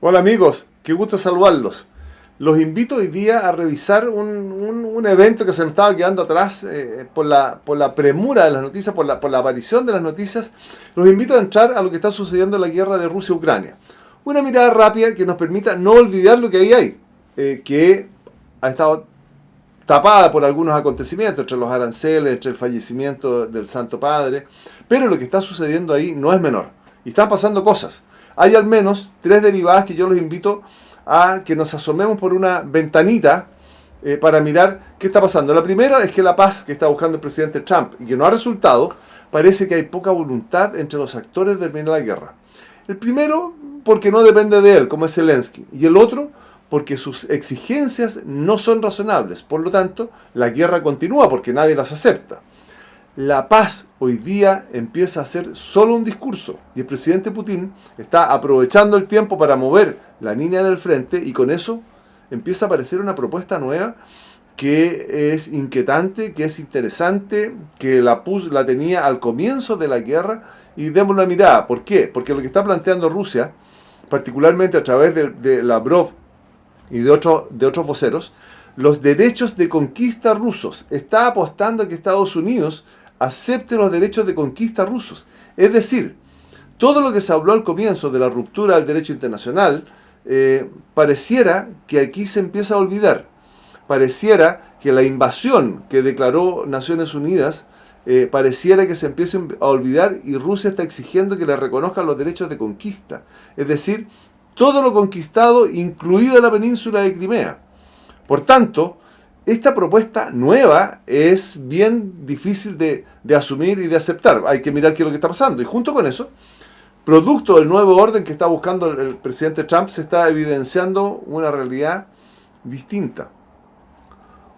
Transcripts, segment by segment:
Hola amigos, qué gusto saludarlos. Los invito hoy día a revisar un evento que se nos estaba quedando atrás por la premura de las noticias, por la aparición de las noticias. Los invito a entrar a lo que está sucediendo en la guerra de Rusia-Ucrania. Una mirada rápida que nos permita no olvidar lo que ahí hay, que ha estado tapada por algunos acontecimientos, entre los aranceles, entre el fallecimiento del Santo Padre, pero lo que está sucediendo ahí no es menor. Y están pasando cosas. Hay al menos tres derivadas que yo los invito a que nos asomemos por una ventanita para mirar qué está pasando. La primera es que la paz que está buscando el presidente Trump y que no ha resultado, parece que hay poca voluntad entre los actores de terminar la guerra. El primero, porque no depende de él, como es Zelensky, y el otro, porque sus exigencias no son razonables. Por lo tanto, la guerra continúa porque nadie las acepta. La paz hoy día empieza a ser solo un discurso y el presidente Putin está aprovechando el tiempo para mover la línea del frente y con eso empieza a aparecer una propuesta nueva que es inquietante, que es interesante, que la tenía al comienzo de la guerra y demos una mirada. ¿Por qué? Porque lo que está planteando Rusia, particularmente a través de Lavrov y de otros voceros, los derechos de conquista rusos. Está apostando a que Estados Unidos acepte los derechos de conquista rusos. Es decir, todo lo que se habló al comienzo de la ruptura del derecho internacional, pareciera que aquí se empieza a olvidar. Pareciera que la invasión que declaró Naciones Unidas, pareciera que se empiece a olvidar y Rusia está exigiendo que le reconozcan los derechos de conquista. Es decir, todo lo conquistado, incluida la península de Crimea. Por tanto, esta propuesta nueva es bien difícil de asumir y de aceptar. Hay que mirar qué es lo que está pasando. Y junto con eso, producto del nuevo orden que está buscando el presidente Trump, se está evidenciando una realidad distinta.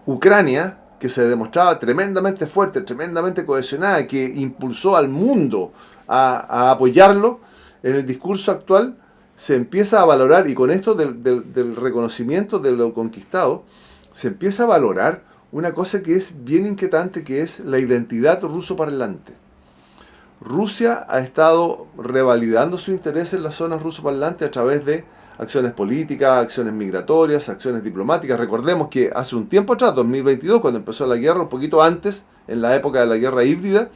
Ucrania, que se demostraba tremendamente fuerte, tremendamente cohesionada, que impulsó al mundo a apoyarlo, en el discurso actual se empieza a valorar, y con esto del reconocimiento de lo conquistado, se empieza a valorar una cosa que es bien inquietante, que es la identidad ruso-parlante. Rusia ha estado revalidando su interés en las zonas ruso-parlantes a través de acciones políticas, acciones migratorias, acciones diplomáticas. Recordemos que hace un tiempo atrás, 2022, cuando empezó la guerra, un poquito antes, en la época de la guerra híbrida,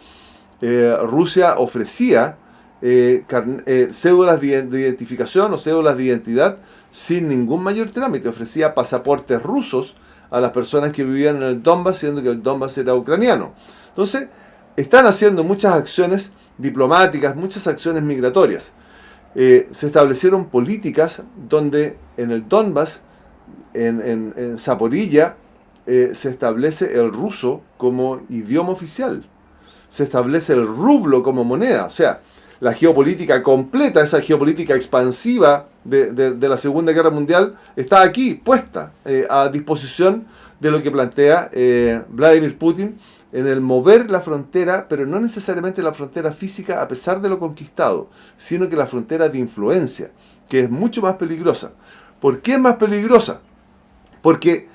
Rusia ofrecía cédulas de identificación o cédulas de identidad sin ningún mayor trámite. Ofrecía pasaportes rusos a las personas que vivían en el Donbass, siendo que el Donbass era ucraniano. Entonces, están haciendo muchas acciones diplomáticas, muchas acciones migratorias. Se establecieron políticas donde en el Donbass, en Zaporilla, se establece el ruso como idioma oficial. Se establece el rublo como moneda. O sea, la geopolítica completa, esa geopolítica expansiva de la Segunda Guerra Mundial, está aquí, puesta a disposición de lo que plantea Vladimir Putin en el mover la frontera, pero no necesariamente la frontera física a pesar de lo conquistado, sino que la frontera de influencia, que es mucho más peligrosa. ¿Por qué es más peligrosa? Porque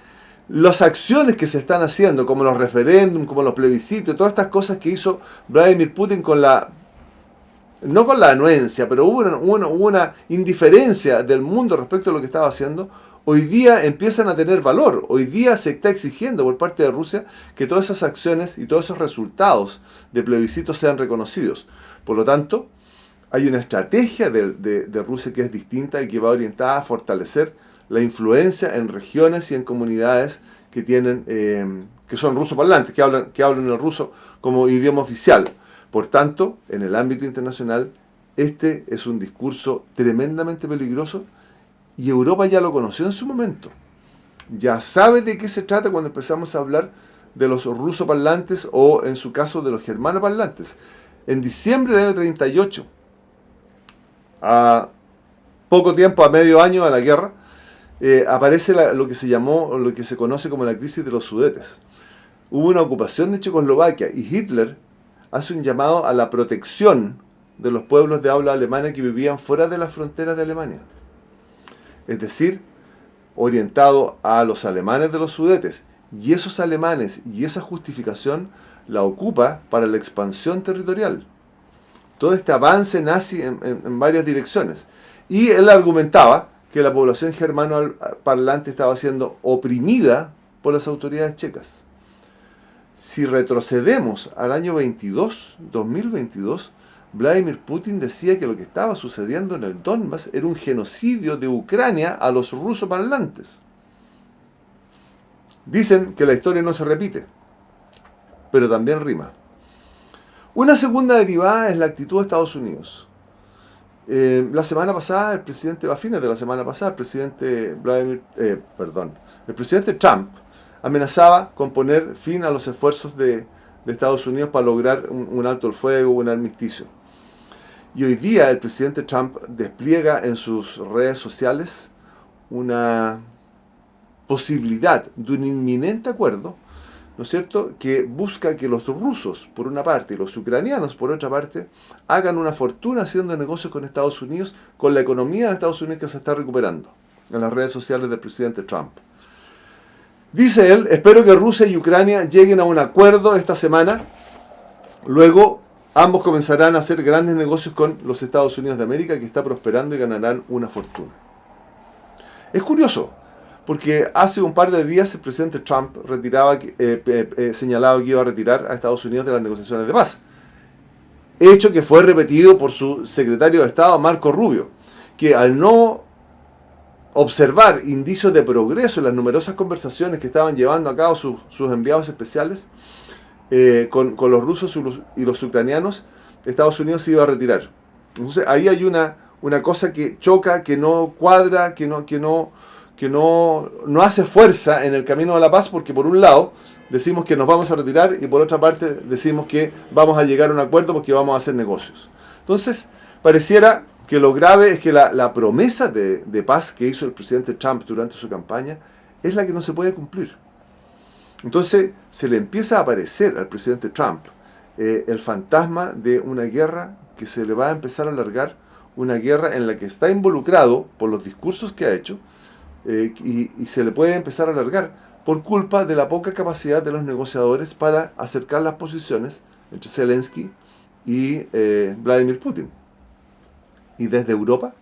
las acciones que se están haciendo, como los referéndums, como los plebiscitos, todas estas cosas que hizo Vladimir Putin no con la anuencia, pero hubo una indiferencia del mundo respecto a lo que estaba haciendo, hoy día empiezan a tener valor. Hoy día se está exigiendo por parte de Rusia que todas esas acciones y todos esos resultados de plebiscitos sean reconocidos. Por lo tanto, hay una estrategia de Rusia que es distinta y que va orientada a fortalecer la influencia en regiones y en comunidades que tienen que son rusoparlantes, que hablan el ruso como idioma oficial. Por tanto, en el ámbito internacional, este es un discurso tremendamente peligroso y Europa ya lo conoció en su momento. Ya sabe de qué se trata cuando empezamos a hablar de los rusoparlantes o, en su caso, de los germanoparlantes. En diciembre del año 38, a poco tiempo, a medio año de la guerra, aparece lo que se conoce como la crisis de los Sudetes. Hubo una ocupación de Checoslovaquia y Hitler hace un llamado a la protección de los pueblos de habla alemana que vivían fuera de las fronteras de Alemania. Es decir, orientado a los alemanes de los Sudetes. Y esos alemanes y esa justificación la ocupa para la expansión territorial. Todo este avance nazi en varias direcciones. Y él argumentaba que la población germanoparlante estaba siendo oprimida por las autoridades checas. Si retrocedemos al año 2022, Vladimir Putin decía que lo que estaba sucediendo en el Donbass era un genocidio de Ucrania a los rusoparlantes. Dicen que la historia no se repite, pero también rima. Una segunda derivada es la actitud de Estados Unidos. La semana pasada, a fines de la semana pasada, el presidente Trump amenazaba con poner fin a los esfuerzos de Estados Unidos para lograr un alto el fuego, un armisticio. Y hoy día el presidente Trump despliega en sus redes sociales una posibilidad de un inminente acuerdo, ¿no es cierto?, que busca que los rusos, por una parte, y los ucranianos, por otra parte, hagan una fortuna haciendo negocios con Estados Unidos, con la economía de Estados Unidos que se está recuperando, en las redes sociales del presidente Trump. Dice él: espero que Rusia y Ucrania lleguen a un acuerdo esta semana, luego ambos comenzarán a hacer grandes negocios con los Estados Unidos de América, que está prosperando, y ganarán una fortuna. Es curioso, porque hace un par de días el presidente Trump señalaba que iba a retirar a Estados Unidos de las negociaciones de paz. Hecho que fue repetido por su secretario de Estado, Marco Rubio, que al no observar indicios de progreso en las numerosas conversaciones que estaban llevando a cabo sus enviados especiales con los rusos y los ucranianos, Estados Unidos se iba a retirar. Entonces ahí hay una cosa que choca, que no cuadra, que no hace fuerza en el camino a la paz, porque por un lado decimos que nos vamos a retirar y por otra parte decimos que vamos a llegar a un acuerdo porque vamos a hacer negocios. Entonces pareciera que lo grave es que la promesa de paz que hizo el presidente Trump durante su campaña es la que no se puede cumplir. Entonces se le empieza a aparecer al presidente Trump el fantasma de una guerra que se le va a empezar a alargar, una guerra en la que está involucrado por los discursos que ha hecho, y se le puede empezar a alargar por culpa de la poca capacidad de los negociadores para acercar las posiciones entre Zelensky y Vladimir Putin. Y desde Europa,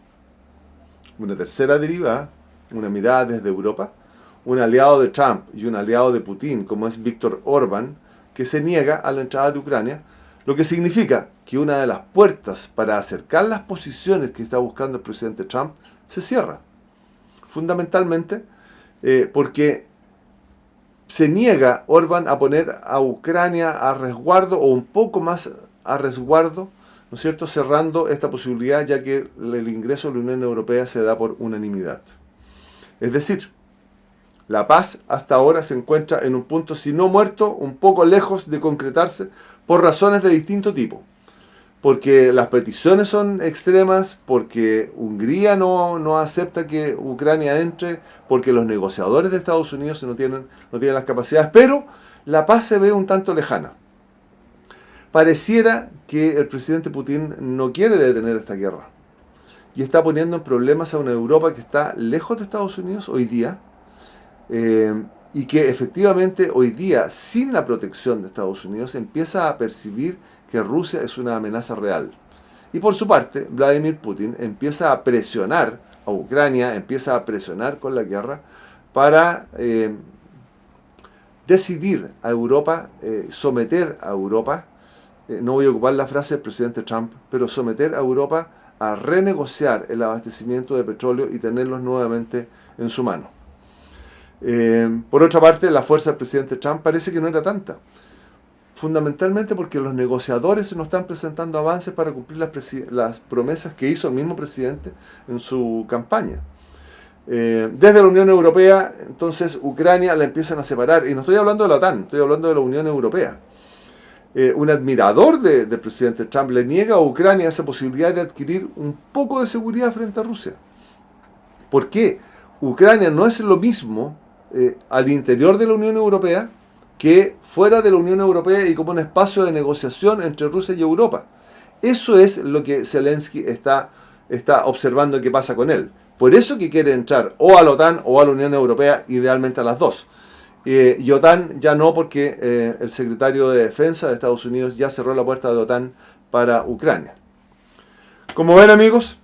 una tercera derivada, una mirada desde Europa, un aliado de Trump y un aliado de Putin, como es Viktor Orbán, que se niega a la entrada de Ucrania, lo que significa que una de las puertas para acercar las posiciones que está buscando el presidente Trump se cierra. Fundamentalmente porque se niega Orbán a poner a Ucrania a resguardo, o un poco más a resguardo, ¿no es cierto?, cerrando esta posibilidad, ya que el ingreso a la Unión Europea se da por unanimidad. Es decir, la paz hasta ahora se encuentra en un punto, si no muerto, un poco lejos de concretarse por razones de distinto tipo. Porque las peticiones son extremas, porque Hungría no acepta que Ucrania entre, porque los negociadores de Estados Unidos no tienen las capacidades, pero la paz se ve un tanto lejana. Pareciera que el presidente Putin no quiere detener esta guerra y está poniendo en problemas a una Europa que está lejos de Estados Unidos hoy día, y que efectivamente hoy día, sin la protección de Estados Unidos, empieza a percibir que Rusia es una amenaza real. Y por su parte, Vladimir Putin empieza a presionar a Ucrania, empieza a presionar con la guerra para decidir a Europa, someter a Europa, no voy a ocupar la frase del presidente Trump, pero someter a Europa a renegociar el abastecimiento de petróleo y tenerlos nuevamente en su mano. Por otra parte, la fuerza del presidente Trump parece que no era tanta, fundamentalmente porque los negociadores no están presentando avances para cumplir las promesas que hizo el mismo presidente en su campaña. Desde la Unión Europea, entonces, Ucrania la empiezan a separar, y no estoy hablando de la OTAN, estoy hablando de la Unión Europea. Un admirador del presidente Trump le niega a Ucrania esa posibilidad de adquirir un poco de seguridad frente a Rusia. ¿Por qué? Ucrania no es lo mismo al interior de la Unión Europea que fuera de la Unión Europea y como un espacio de negociación entre Rusia y Europa. Eso es lo que Zelensky está observando que pasa con él. Por eso que quiere entrar o a la OTAN o a la Unión Europea, idealmente a las dos. Y OTAN ya no, porque el secretario de Defensa de Estados Unidos ya cerró la puerta de OTAN para Ucrania. Como ven, amigos,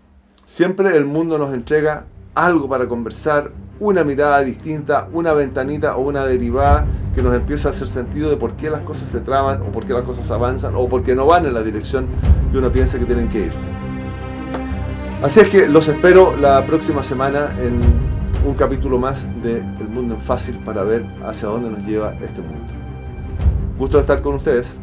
siempre el mundo nos entrega algo para conversar, una mirada distinta, una ventanita o una derivada que nos empiece a hacer sentido de por qué las cosas se traban, o por qué las cosas avanzan, o por qué no van en la dirección que uno piensa que tienen que ir. Así es que los espero la próxima semana en un capítulo más de El Mundo en Fácil, para ver hacia dónde nos lleva este mundo. Gusto de estar con ustedes.